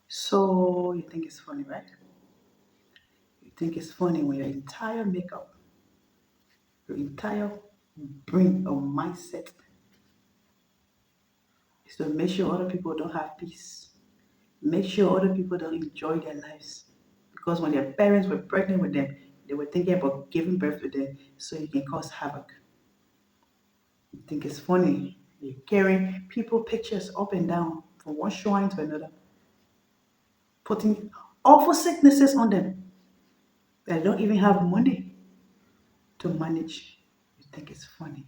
So you think it's funny, right? You think it's funny when your entire makeup, your entire brain or mindset is to make sure other people don't have peace. Make sure other people don't enjoy their lives. Because when their parents were pregnant with them, they were thinking about giving birth to them so you can cause havoc. You think it's funny. You're carrying people pictures up and down from one shrine to another, putting awful sicknesses on them that don't even have money to manage. You think it's funny.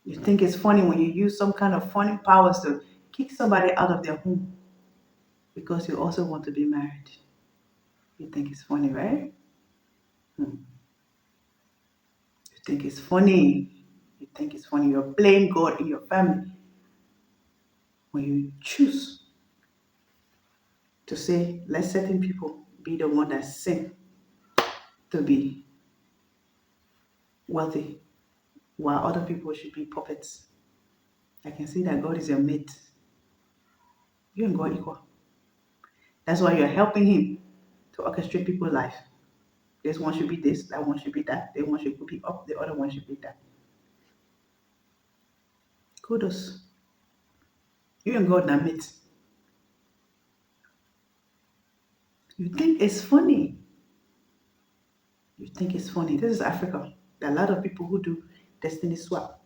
You think it's funny when you use some kind of funny powers to kick somebody out of their home because you also want to be married. You think it's funny, right? Hmm. You think it's funny. You think it's funny. You're playing God in your family when you choose to say, let certain people be the one that sin to be wealthy, while other people should be puppets. I can see that God is your mate. You and God equal. That's why you're helping Him to orchestrate people's life. This one should be this, that one should be that, the one should be up, the other one should be that. Kudos. You and God now meet. You think it's funny. You think it's funny. This is Africa. There are a lot of people who do destiny swap.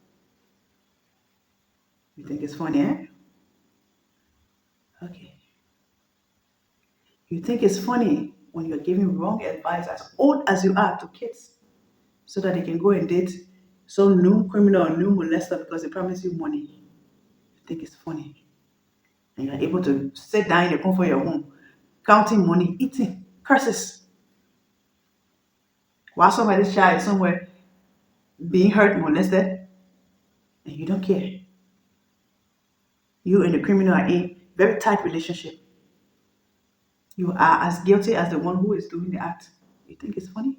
You think it's funny, eh? Okay. You think it's funny when you're giving wrong advice as old as you are to kids so that they can go and date some new criminal or new molester because they promise you money. You think it's funny. And you're able to sit down in the comfort of your home, counting money, eating, curses, while somebody's child is somewhere being hurt, molested, and you don't care. You and the criminal are in very tight relationship. You are as guilty as the one who is doing the act. You think it's funny?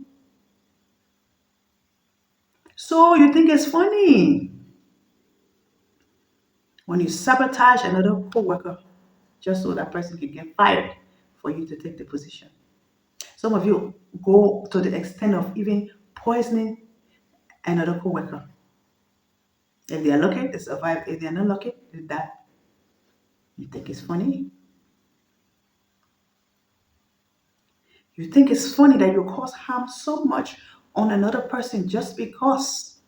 So you think it's funny when you sabotage another co-worker just so that person can get fired for you to take the position. Some of you go to the extent of even poisoning another co-worker. If they are lucky, they survive. If they are not lucky, they die. You think it's funny? You think it's funny that you cause harm so much on another person just because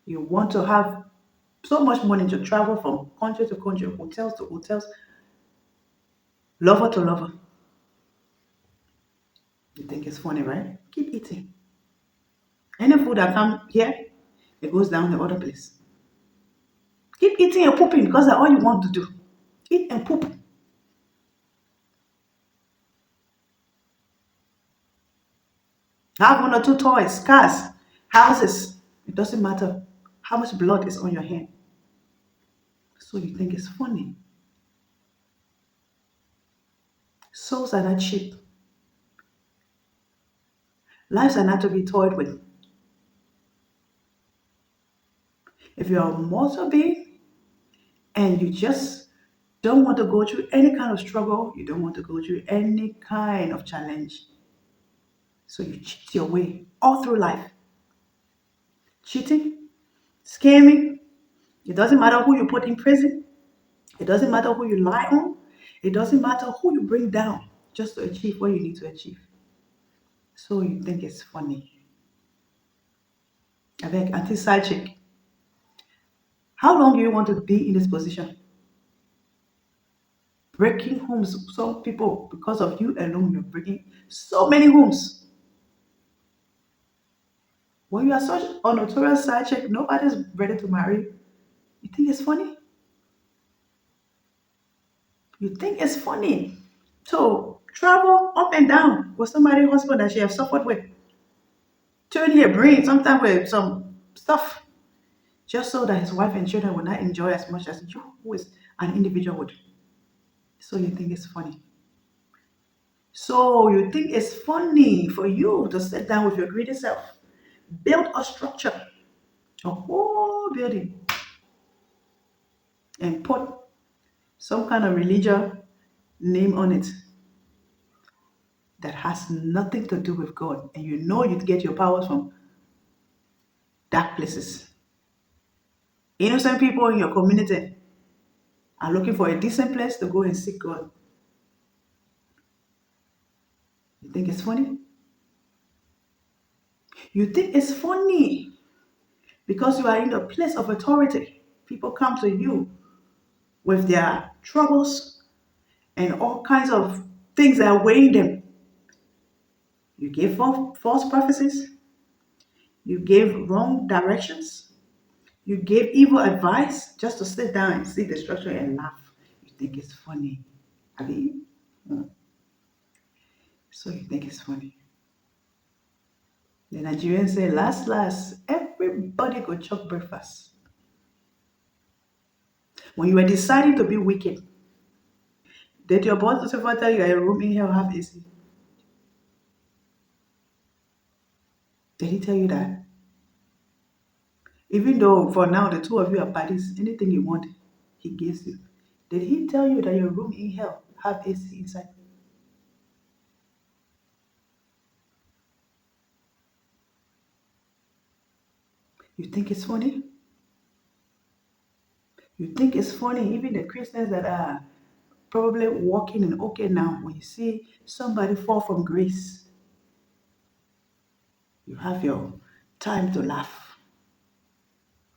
you want to have so much money to travel from country to country, hotels to hotels, lover to lover. You think it's funny, right? Keep eating. Any food that come here, it goes down the other place. Keep eating and pooping because that's all you want to do. Eat and poop. Have one or two toys, cars, houses. It doesn't matter how much blood is on your hand. So you think it's funny. Souls are not cheap. Lives are not to be toyed with. If you're a mortal being and you just don't want to go through any kind of struggle, you don't want to go through any kind of challenge. So you cheat your way all through life. Cheating, scamming. It doesn't matter who you put in prison. It doesn't matter who you lie on. It doesn't matter who you bring down just to achieve what you need to achieve. So you think it's funny. I beg, anti side chick. How long do you want to be in this position? Breaking homes. Some people, because of you alone, you're breaking so many homes. When you are such a notorious side chick, nobody's ready to marry you. You think it's funny? You think it's funny to travel up and down with somebody's husband that she has suffered with, turn her brain sometimes with some stuff, just so that his wife and children will not enjoy as much as you, who is an individual, would. So you think it's funny. So you think it's funny for you to sit down with your greedy self, build a structure, a whole building, and put some kind of religious name on it that has nothing to do with God, and you know you get your powers from dark places. Innocent people in your community are looking for a decent place to go and seek God. You think it's funny? You think it's funny because you are in a place of authority. People come to you with their troubles and all kinds of things that are weighing them. You give false prophecies, you gave wrong directions, you gave evil advice just to sit down and see the structure and laugh. You think it's funny. I mean, so you think it's funny. The Nigerians say, last, everybody go chop breakfast. When you were deciding to be wicked, did your boss ever tell you a room in here will have AC? Did he tell you that? Even though for now the two of you are buddies, anything you want, he gives you. Did he tell you that your room in hell have AC inside? You think it's funny? You think it's funny? Even the Christians that are probably walking in okay now, when you see somebody fall from grace, you have your time to laugh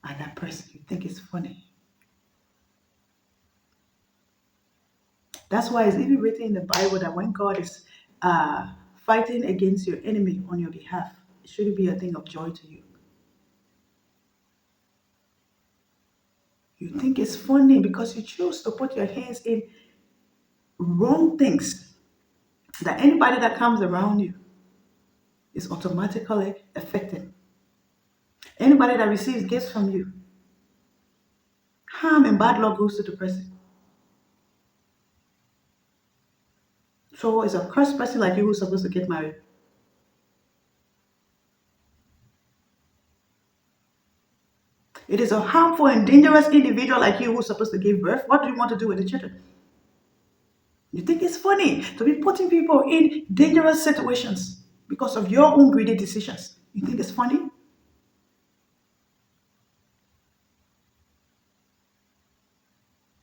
at that person. You think it's funny. That's why it's even written in the Bible that when God is fighting against your enemy on your behalf, it shouldn't be a thing of joy to you. You think it's funny because you choose to put your hands in wrong things, that anybody that comes around you is automatically affected. Anybody that receives gifts from you, harm and bad luck goes to the person. So it's a cursed person like you who's supposed to get married. It is a harmful and dangerous individual like you who's supposed to give birth. What do you want to do with the children? You think it's funny to be putting people in dangerous situations because of your own greedy decisions. You think it's funny?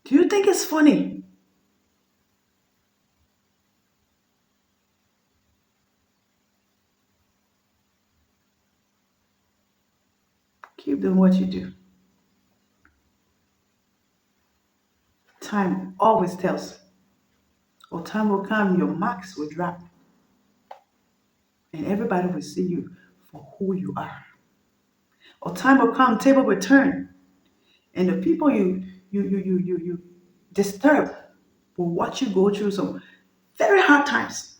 Do you think it's funny? Keep doing what you do. Time always tells. Or time will come, your marks will drop, and everybody will see you for who you are. Or time will come, table will turn, and the people you disturb will watch you go through some very hard times.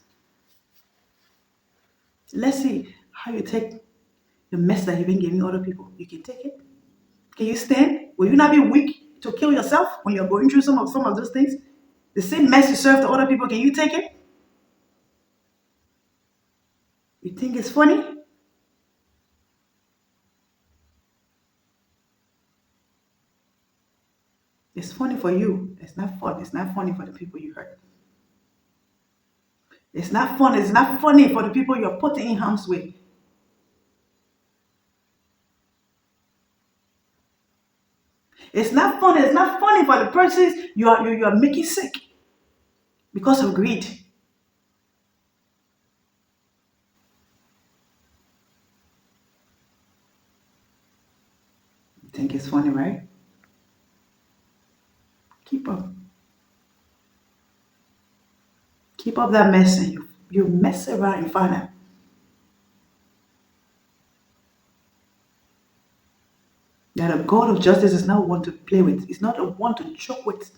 Let's see how you take the mess that you've been giving other people. You can take it. Can you stand? Will you not be weak to kill yourself when you're going through some of those things? The same mess you serve to other people, can you take it? You think it's funny? It's funny for you. It's not fun. It's not funny for the people you hurt. It's not fun. It's not funny for the people you're putting in harm's way. It's not fun. It's not funny for the persons you are making sick because of greed. You think it's funny, right? Keep up. Keep up that mess and you mess around and find out that a God of justice is not one to play with. It's not a one to joke with.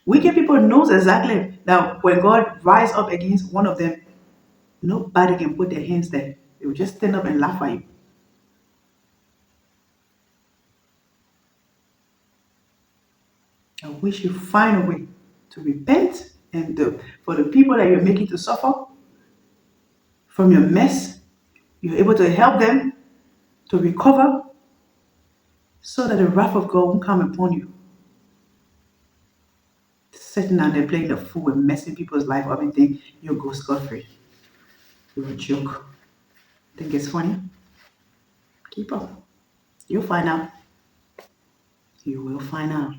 Wicked people knows exactly that when God rise up against one of them, nobody can put their hands there. They will just stand up and laugh at you. I wish you find a way to repent and for the people that you're making to suffer from your mess, you're able to help them to recover so that the wrath of God won't come upon you. Sitting down there playing the fool and messing people's life up and think you'll go scot-free. You're a joke. Think it's funny? Keep up. You'll find out. You will find out.